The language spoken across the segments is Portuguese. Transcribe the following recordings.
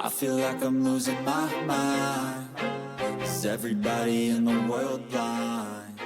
I feel like I'm losing my mind. Is everybody in the world blind?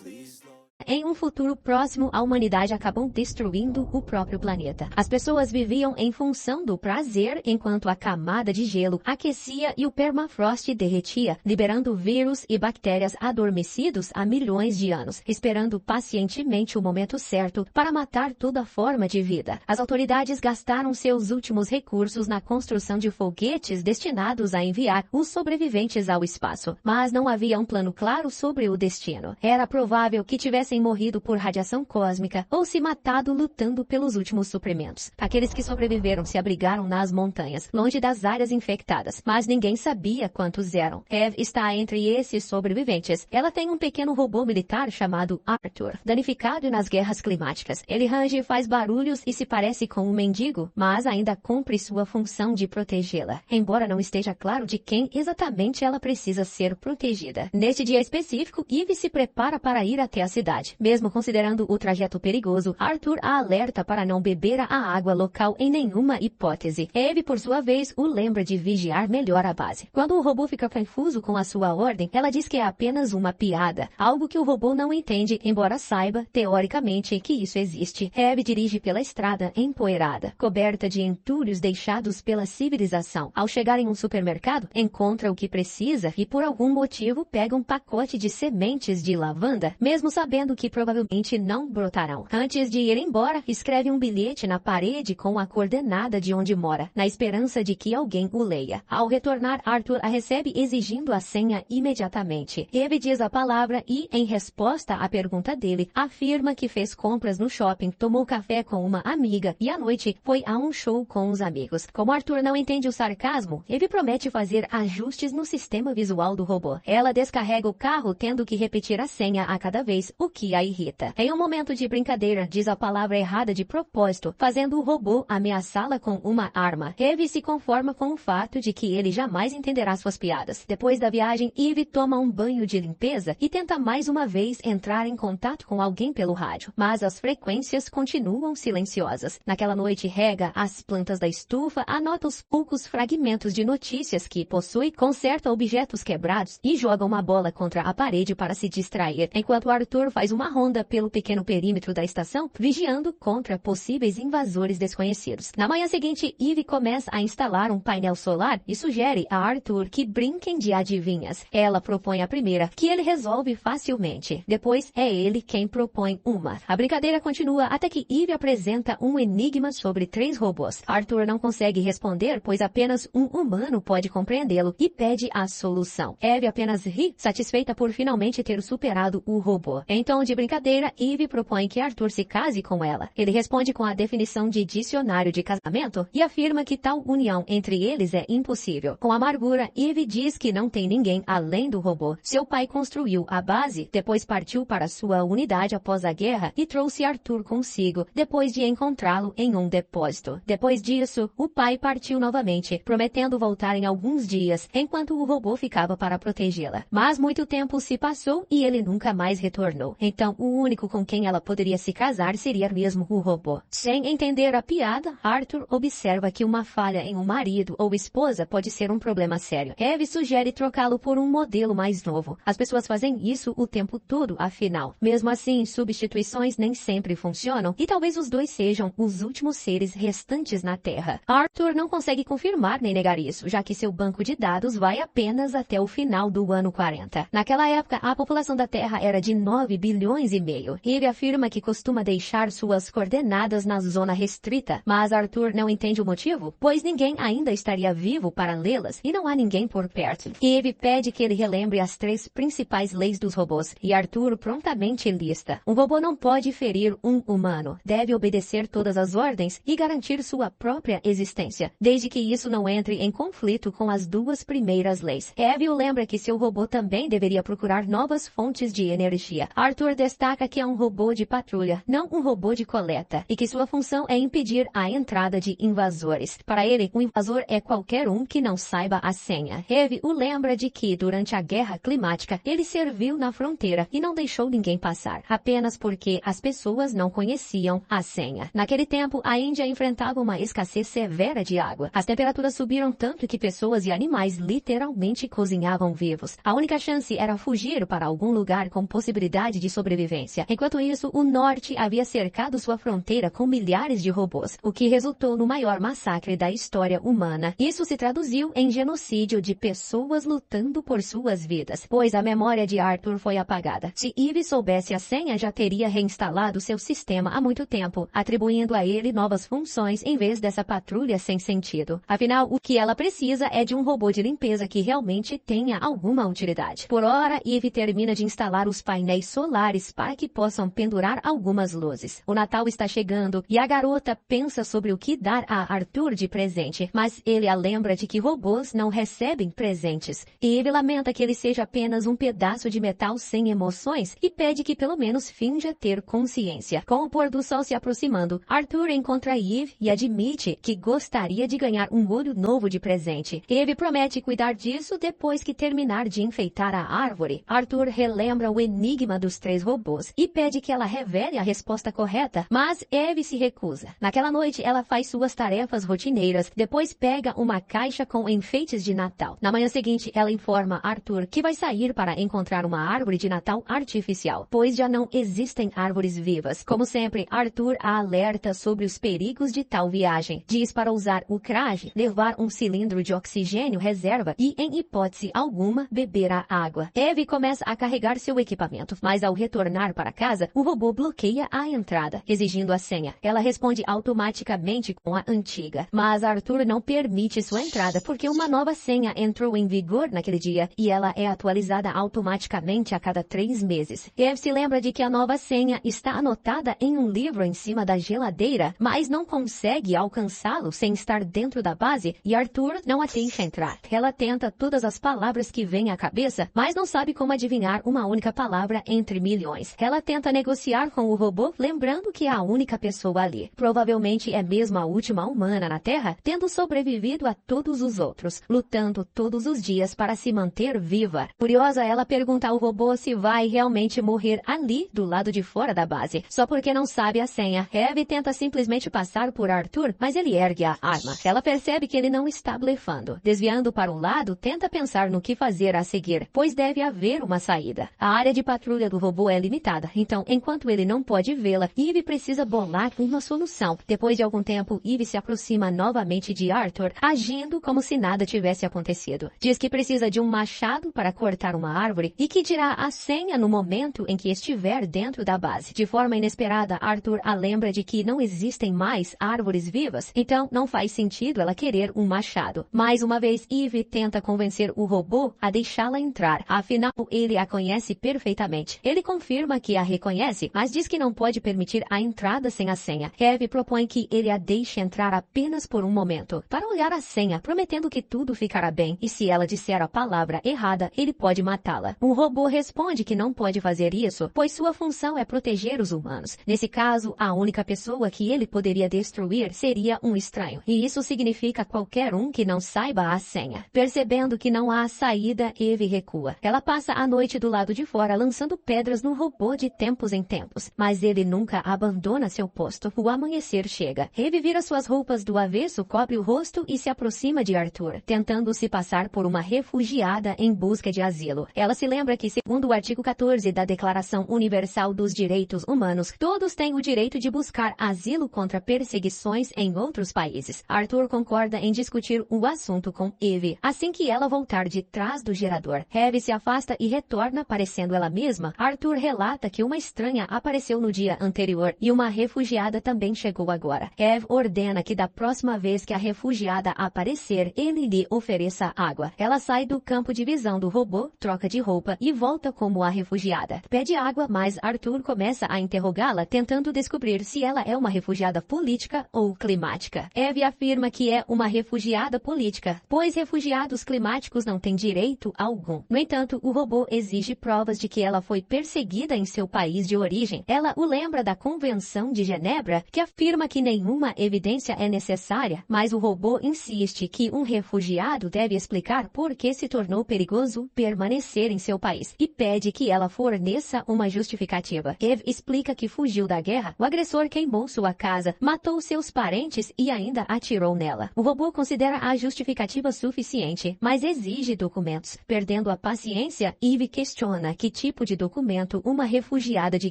Please, Lord. Em um futuro próximo, a humanidade acabou destruindo o próprio planeta. As pessoas viviam em função do prazer, enquanto a camada de gelo aquecia e o permafrost derretia, liberando vírus e bactérias adormecidos há milhões de anos, esperando pacientemente o momento certo para matar toda forma de vida. As autoridades gastaram seus últimos recursos na construção de foguetes destinados a enviar os sobreviventes ao espaço. Mas não havia um plano claro sobre o destino. Era provável que tivessem morrido por radiação cósmica ou se matado lutando pelos últimos suprimentos. Aqueles que sobreviveram se abrigaram nas montanhas, longe das áreas infectadas, mas ninguém sabia quantos eram. Eve está entre esses sobreviventes. Ela tem um pequeno robô militar chamado Arthur, danificado nas guerras climáticas. Ele range e faz barulhos e se parece com um mendigo, mas ainda cumpre sua função de protegê-la, embora não esteja claro de quem exatamente ela precisa ser protegida. Neste dia específico, Eve se prepara para ir até a cidade. Mesmo considerando o trajeto perigoso, Arthur a alerta para não beber a água local em nenhuma hipótese. Eve, por sua vez, o lembra de vigiar melhor a base. Quando o robô fica confuso com a sua ordem, ela diz que é apenas uma piada, algo que o robô não entende, embora saiba, teoricamente, que isso existe. Eve dirige pela estrada empoeirada, coberta de entulhos deixados pela civilização. Ao chegar em um supermercado, encontra o que precisa e, por algum motivo, pega um pacote de sementes de lavanda, mesmo sabendo que provavelmente não brotarão. Antes de ir embora, escreve um bilhete na parede com a coordenada de onde mora, na esperança de que alguém o leia. Ao retornar, Arthur a recebe exigindo a senha imediatamente. Eve diz a palavra e, em resposta à pergunta dele, afirma que fez compras no shopping, tomou café com uma amiga e à noite foi a um show com os amigos. Como Arthur não entende o sarcasmo, Eve promete fazer ajustes no sistema visual do robô. Ela descarrega o carro tendo que repetir a senha a cada vez, o que a irrita. Em um momento de brincadeira, diz a palavra errada de propósito, fazendo o robô ameaçá-la com uma arma. Eve se conforma com o fato de que ele jamais entenderá suas piadas. Depois da viagem, Eve toma um banho de limpeza e tenta mais uma vez entrar em contato com alguém pelo rádio, mas as frequências continuam silenciosas. Naquela noite, rega as plantas da estufa, anota os poucos fragmentos de notícias que possui, conserta objetos quebrados e joga uma bola contra a parede para se distrair, enquanto Arthur faz uma ronda pelo pequeno perímetro da estação, vigiando contra possíveis invasores desconhecidos. Na manhã seguinte, Eve começa a instalar um painel solar e sugere a Arthur que brinquem de adivinhas. Ela propõe a primeira, que ele resolve facilmente. Depois, é ele quem propõe uma. A brincadeira continua até que Eve apresenta um enigma sobre 3 robôs. Arthur não consegue responder, pois apenas um humano pode compreendê-lo e pede a solução. Eve apenas ri, satisfeita por finalmente ter superado o robô. Em tom de brincadeira, Eve propõe que Arthur se case com ela. Ele responde com a definição de dicionário de casamento e afirma que tal união entre eles é impossível. Com amargura, Eve diz que não tem ninguém além do robô. Seu pai construiu a base, depois partiu para sua unidade após a guerra e trouxe Arthur consigo, depois de encontrá-lo em um depósito. Depois disso, o pai partiu novamente, prometendo voltar em alguns dias, enquanto o robô ficava para protegê-la. Mas muito tempo se passou e ele nunca mais retornou. Então, o único com quem ela poderia se casar seria mesmo o robô. Sem entender a piada, Arthur observa que uma falha em um marido ou esposa pode ser um problema sério. Eve sugere trocá-lo por um modelo mais novo. As pessoas fazem isso o tempo todo, afinal. Mesmo assim, substituições nem sempre funcionam e talvez os dois sejam os últimos seres restantes na Terra. Arthur não consegue confirmar nem negar isso, já que seu banco de dados vai apenas até o final do ano 40. Naquela época, a população da Terra era de 9 bilhões e meio. Ele afirma que costuma deixar suas coordenadas na zona restrita, mas Arthur não entende o motivo, pois ninguém ainda estaria vivo para lê-las e não há ninguém por perto. Eve pede que ele relembre as 3 principais leis dos robôs e Arthur prontamente lista. Um robô não pode ferir um humano, deve obedecer todas as ordens e garantir sua própria existência, desde que isso não entre em conflito com as 2 primeiras leis. Eve o lembra que seu robô também deveria procurar novas fontes de energia. Arthur Arthur destaca que é um robô de patrulha, não um robô de coleta, e que sua função é impedir a entrada de invasores. Para ele, um invasor é qualquer um que não saiba a senha. Eve o lembra de que, durante a guerra climática, ele serviu na fronteira e não deixou ninguém passar, apenas porque as pessoas não conheciam a senha. Naquele tempo, a Índia enfrentava uma escassez severa de água. As temperaturas subiram tanto que pessoas e animais literalmente cozinhavam vivos. A única chance era fugir para algum lugar com possibilidade de sobrevivência. Enquanto isso, o norte havia cercado sua fronteira com milhares de robôs, o que resultou no maior massacre da história humana. Isso se traduziu em genocídio de pessoas lutando por suas vidas, pois a memória de Arthur foi apagada. Se Eve soubesse a senha, já teria reinstalado seu sistema há muito tempo, atribuindo a ele novas funções em vez dessa patrulha sem sentido. Afinal, o que ela precisa é de um robô de limpeza que realmente tenha alguma utilidade. Por hora, Eve termina de instalar os painéis solares para que possam pendurar algumas luzes. O Natal está chegando e a garota pensa sobre o que dar a Arthur de presente, mas ele a lembra de que robôs não recebem presentes. Eve lamenta que ele seja apenas um pedaço de metal sem emoções e pede que pelo menos finja ter consciência. Com o pôr do sol se aproximando, Arthur encontra Eve e admite que gostaria de ganhar um olho novo de presente. Eve promete cuidar disso depois que terminar de enfeitar a árvore. Arthur relembra o enigma dos 3 robôs e pede que ela revele a resposta correta, mas Eve se recusa. Naquela noite, ela faz suas tarefas rotineiras, depois pega uma caixa com enfeites de Natal. Na manhã seguinte, ela informa Arthur que vai sair para encontrar uma árvore de Natal artificial, pois já não existem árvores vivas. Como sempre, Arthur a alerta sobre os perigos de tal viagem. Diz para usar o traje, levar um cilindro de oxigênio reserva e, em hipótese alguma, beber a água. Eve começa a carregar seu equipamento, mas ao retornar para casa, o robô bloqueia a entrada, exigindo a senha. Ela responde automaticamente com a antiga, mas Arthur não permite sua entrada porque uma nova senha entrou em vigor naquele dia e ela é atualizada automaticamente a cada 3 meses. Eve se lembra de que a nova senha está anotada em um livro em cima da geladeira, mas não consegue alcançá-lo sem estar dentro da base e Arthur não a deixa entrar. Ela tenta todas as palavras que vêm à cabeça, mas não sabe como adivinhar uma única palavra entre milhões. Ela tenta negociar com o robô, lembrando que é a única pessoa ali. Provavelmente é mesmo a última humana na Terra, tendo sobrevivido a todos os outros, lutando todos os dias para se manter viva. Curiosa, ela pergunta ao robô se vai realmente morrer ali, do lado de fora da base, só porque não sabe a senha. Eve tenta simplesmente passar por Arthur, mas ele ergue a arma. Ela percebe que ele não está blefando. Desviando para um lado, tenta pensar no que fazer a seguir, pois deve haver uma saída. A área de patrulha do robô é limitada, então, enquanto ele não pode vê-la, Eve precisa bolar uma solução. Depois de algum tempo, Eve se aproxima novamente de Arthur, agindo como se nada tivesse acontecido. Diz que precisa de um machado para cortar uma árvore e que dirá a senha no momento em que estiver dentro da base. De forma inesperada, Arthur a lembra de que não existem mais árvores vivas, então não faz sentido ela querer um machado. Mais uma vez, Eve tenta convencer o robô a deixá-la entrar. Afinal, ele a conhece perfeitamente. Ele confirma que a reconhece, mas diz que não pode permitir a entrada sem a senha. Eve propõe que ele a deixe entrar apenas por um momento, para olhar a senha, prometendo que tudo ficará bem, e se ela disser a palavra errada, ele pode matá-la. O robô responde que não pode fazer isso, pois sua função é proteger os humanos. Nesse caso, a única pessoa que ele poderia destruir seria um estranho, e isso significa qualquer um que não saiba a senha. Percebendo que não há saída, Eve recua. Ela passa a noite do lado de fora, lançando pedras no robô de tempos em tempos, mas ele nunca abandona seu posto. O amanhecer chega. Eve vira suas roupas do avesso, cobre o rosto e se aproxima de Arthur, tentando se passar por uma refugiada em busca de asilo. Ela se lembra que, segundo o artigo 14 da Declaração Universal dos Direitos Humanos, todos têm o direito de buscar asilo contra perseguições em outros países. Arthur concorda em discutir o assunto com Eve, assim que ela voltar de trás do gerador. Eve se afasta e retorna, parecendo ela mesma. Arthur relata que uma estranha apareceu no dia anterior e uma refugiada também chegou agora. Eve ordena que da próxima vez que a refugiada aparecer, ele lhe ofereça água. Ela sai do campo de visão do robô, troca de roupa e volta como a refugiada. Pede água, mas Arthur começa a interrogá-la, tentando descobrir se ela é uma refugiada política ou climática. Eve afirma que é uma refugiada política, pois refugiados climáticos não têm direito algum. No entanto, o robô exige provas de que ela foi perseguida perseguida em seu país de origem. Ela o lembra da Convenção de Genebra, que afirma que nenhuma evidência é necessária, mas o robô insiste que um refugiado deve explicar por que se tornou perigoso permanecer em seu país e pede que ela forneça uma justificativa. Eve explica que fugiu da guerra, o agressor queimou sua casa, matou seus parentes e ainda atirou nela. O robô considera a justificativa suficiente, mas exige documentos. Perdendo a paciência, Eve questiona que tipo de documento uma refugiada de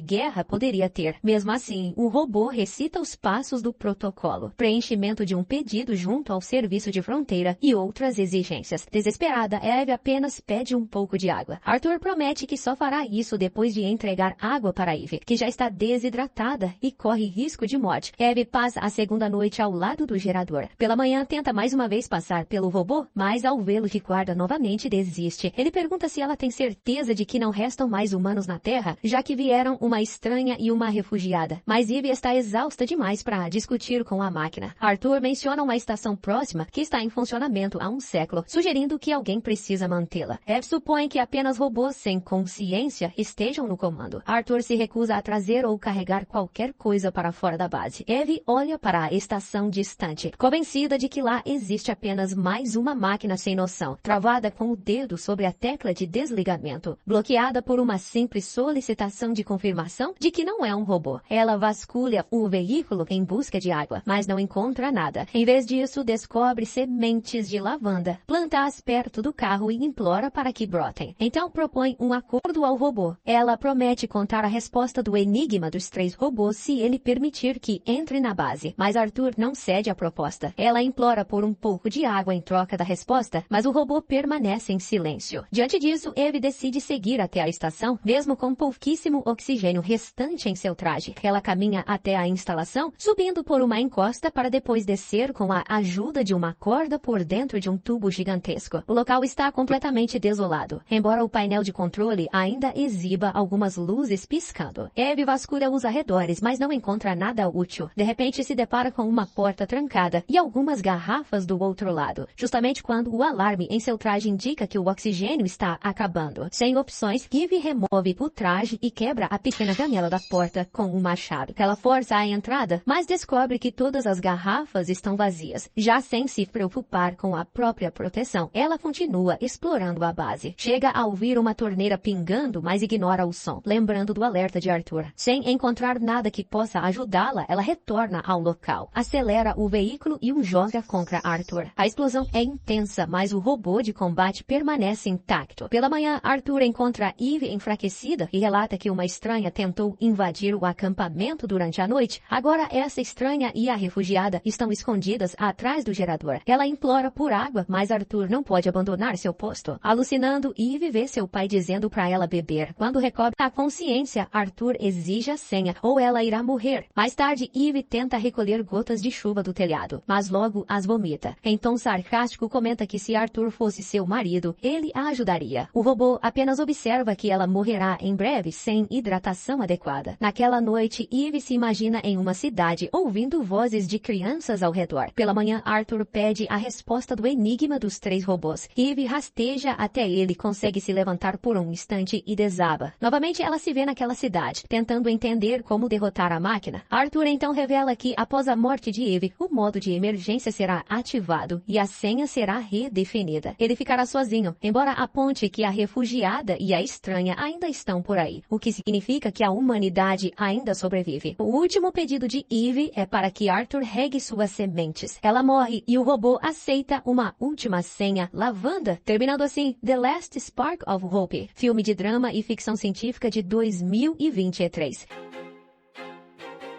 guerra poderia ter. Mesmo assim, o robô recita os passos do protocolo: preenchimento de um pedido junto ao serviço de fronteira e outras exigências. Desesperada, Eve apenas pede um pouco de água. Arthur promete que só fará isso depois de entregar água para Eve, que já está desidratada e corre risco de morte. Eve passa a segunda noite ao lado do gerador. Pela manhã, tenta mais uma vez passar pelo robô, mas ao vê-lo que guarda novamente, desiste. Ele pergunta se ela tem certeza de que não restam mais humanos na Terra, já que vieram uma estranha e uma refugiada. Mas Eve está exausta demais para discutir com a máquina. Arthur menciona uma estação próxima que está em funcionamento há um século, sugerindo que alguém precisa mantê-la. Eve supõe que apenas robôs sem consciência estejam no comando. Arthur se recusa a trazer ou carregar qualquer coisa para fora da base. Eve olha para a estação distante, convencida de que lá existe apenas mais uma máquina sem noção, travada com o dedo sobre a tecla de desligamento, bloqueada por uma simples solicitação de confirmação de que não é um robô. Ela vasculha o veículo em busca de água, mas não encontra nada. Em vez disso, descobre sementes de lavanda, planta-as perto do carro e implora para que brotem. Então propõe um acordo ao robô. Ela promete contar a resposta do enigma dos 3 robôs se ele permitir que entre na base, mas Arthur não cede à proposta. Ela implora por um pouco de água em troca da resposta, mas o robô permanece em silêncio. Diante disso, Eve decide seguir até a estação, mesmo com pouquíssimo oxigênio restante em seu traje. Ela caminha até a instalação, subindo por uma encosta para depois descer com a ajuda de uma corda por dentro de um tubo gigantesco. O local está completamente desolado, embora o painel de controle ainda exiba algumas luzes piscando. Eve vasculha os arredores, mas não encontra nada útil. De repente, se depara com uma porta trancada e algumas garrafas do outro lado, justamente quando o alarme em seu traje indica que o oxigênio está acabando. Sem opções, Eve remove o traje e quebra a pequena janela da porta com um machado. Ela força a entrada, mas descobre que todas as garrafas estão vazias. Já sem se preocupar com a própria proteção, ela continua explorando a base. Chega a ouvir uma torneira pingando, mas ignora o som, lembrando do alerta de Arthur. Sem encontrar nada que possa ajudá-la, ela retorna ao local, acelera o veículo e o joga contra Arthur. A explosão é intensa, mas o robô de combate permanece intacto. Pela manhã, Arthur encontra Eve enfraquecida e relata que uma estranha tentou invadir o acampamento durante a noite. Agora essa estranha e a refugiada estão escondidas atrás do gerador. Ela implora por água, mas Arthur não pode abandonar seu posto. Alucinando, Eve vê seu pai dizendo para ela beber. Quando recobra a consciência, Arthur exige a senha ou ela irá morrer. Mais tarde, Eve tenta recolher gotas de chuva do telhado, mas logo as vomita. Em tom sarcástico, comenta que se Arthur fosse seu marido, ele a ajudaria. O robô apenas observa que ela morrerá em breve sem hidratação adequada. Naquela noite, Eve se imagina em uma cidade, ouvindo vozes de crianças ao redor. Pela manhã, Arthur pede a resposta do enigma dos 3 robôs. Eve rasteja até ele, consegue se levantar por um instante e desaba. Novamente, ela se vê naquela cidade, tentando entender como derrotar a máquina. Arthur então revela que, após a morte de Eve, o modo de emergência será ativado e a senha será redefinida. Ele ficará sozinho, embora aponte que a refugiada e a estranha ainda estão por aí, o que significa que a humanidade ainda sobrevive. O último pedido de Eve é para que Arthur regue suas sementes. Ela morre e o robô aceita uma última senha, lavanda, terminando assim The Last Spark of Hope, filme de drama e ficção científica de 2023.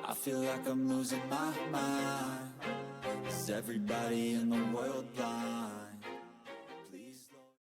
I feel like I'm losing my mind. 'Cause everybody in the